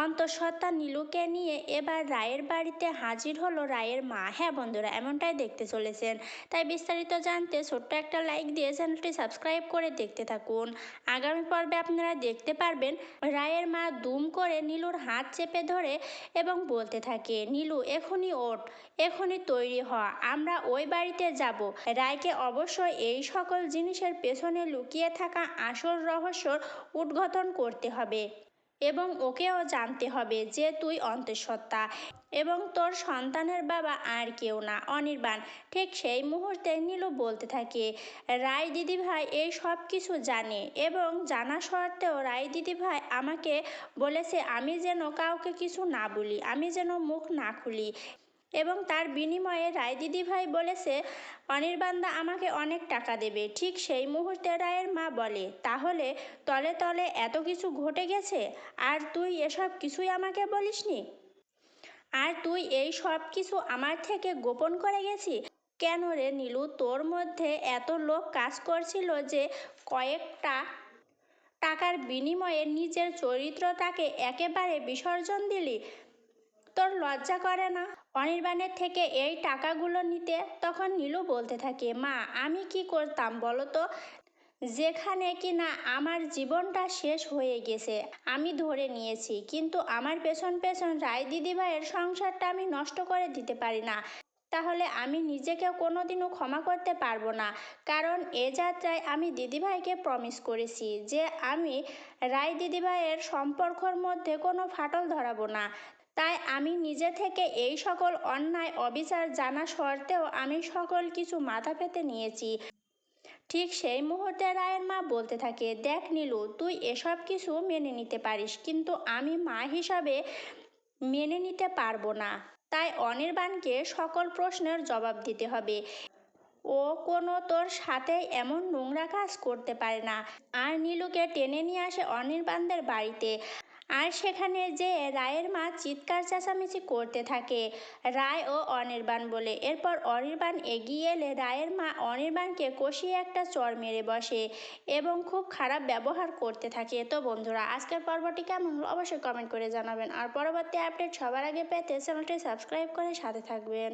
অন্তঃসত্ত্বা নীলুকে নিয়ে এবার রায়ের বাড়িতে হাজির হলো রায়ের মা। হ্যাঁ বন্ধুরা, এমনটাই দেখতে চলেছেন। তাই বিস্তারিত জানতে ছোট্ট একটা লাইক দিয়ে চ্যানেলটি সাবস্ক্রাইব করে দেখতে থাকুন। আগামী পর্বে আপনারা দেখতে পারবেন রায়ের মা দুম করে নীলুর হাত চেপে ধরে এবং বলতে থাকে, নীলু এখনই ওঠ, এখনই তৈরি হ, আমরা ওই বাড়িতে যাব। রায়কে অবশ্যই এই সকল জিনিসের পেছনে লুকিয়ে থাকা আসল রহস্যর উদ্ঘাটন করতে হবে এবং ওকেও জানতে হবে যে তুই অন্তঃসত্ত্বা এবং তোর সন্তানের বাবা আর কেউ না, অনির্বাণ। ঠিক সেই মুহূর্তে নীলু বলতে থাকে, রায় দিদিভাই এই সব কিছু জানে এবং জানা সত্ত্বেও রায় দিদিভাই আমাকে বলেছে আমি যেন কাউকে কিছু না বলি, আমি যেন মুখ না খুলি এবং তার বিনিময়ে রায় দিদিভাই বলেছে অনির্বাণদা আমাকে অনেক টাকা দেবে। ঠিক সেই মুহূর্তে রায়ের মা বলে, তাহলে তলে তলে এত কিছু ঘটে গেছে আর তুই এসব কিছুই আমাকে বলিসনি, আর তুই এই সব কিছু আমার থেকে গোপন করে গেছি কেন রে নীলু? তোর মধ্যে এত লোভ কাজ করছিল যে কয়েকটা টাকার বিনিময়ে নিজের চরিত্রটাকে একেবারে বিসর্জন দিলি। তোর লজ্জা করে না অনির্বাণের থেকে এই টাকাগুলো নিতে? তখন নীলু বলতে থাকে, মা আমি কি করতাম বলো তো, যেখানে কিনা আমার জীবনটা শেষ হয়ে গেছে আমি ধরে নিয়েছি, কিন্তু আমার পেছন পেছন রায় দিদিভাইয়ের সংসারটা আমি নষ্ট করে দিতে পারি না। তাহলে আমি নিজেকে কোনোদিনও ক্ষমা করতে পারবো না, কারণ এ যাত্রায় আমি দিদিভাইকে প্রমিস করেছি যে আমি রায় দিদিভাইয়ের সম্পর্কর মধ্যে কোনো ফাটল ধরাবো না। তাই আমি নিজে থেকে এই সকল অন্যায় অবিচার জানা সত্ত্বেও আমি সকল কিছু মাথা পেতে নিয়েছি। ঠিক সেই মুহূর্তে রায়ের মা বলতে থাকে, দেখ নীলু তুই এসব কিছু মেনে নিতে পারিস, কিন্তু আমি মা হিসাবে মেনে নিতে পারবো না। তাই অনির্বাণকে সকল প্রশ্নের জবাব দিতে হবে। ও কোনো তোর সাথে এমন নোংরা কাজ করতে পারে না। আর নীলুকে টেনে নিয়ে আসে অনির্বাণদের বাড়িতে। আর সেখানে যে রায়ের মা চিৎকার চেঁচামেচি করতে থাকে রায় ও অনির্বাণ বলে। এরপর অনির্বাণ এগিয়ে এলে রায়ের মা অনির্বাণকে কষিয়ে একটা চড় মেরে বসে এবং খুব খারাপ ব্যবহার করতে থাকে। তো বন্ধুরা, আজকের পর্বটি কেমন হলো অবশ্যই কমেন্ট করে জানাবেন। আর পরবর্তী আপডেট সবার আগে পেতে চ্যানেলটি সাবস্ক্রাইব করে সাথে থাকবেন।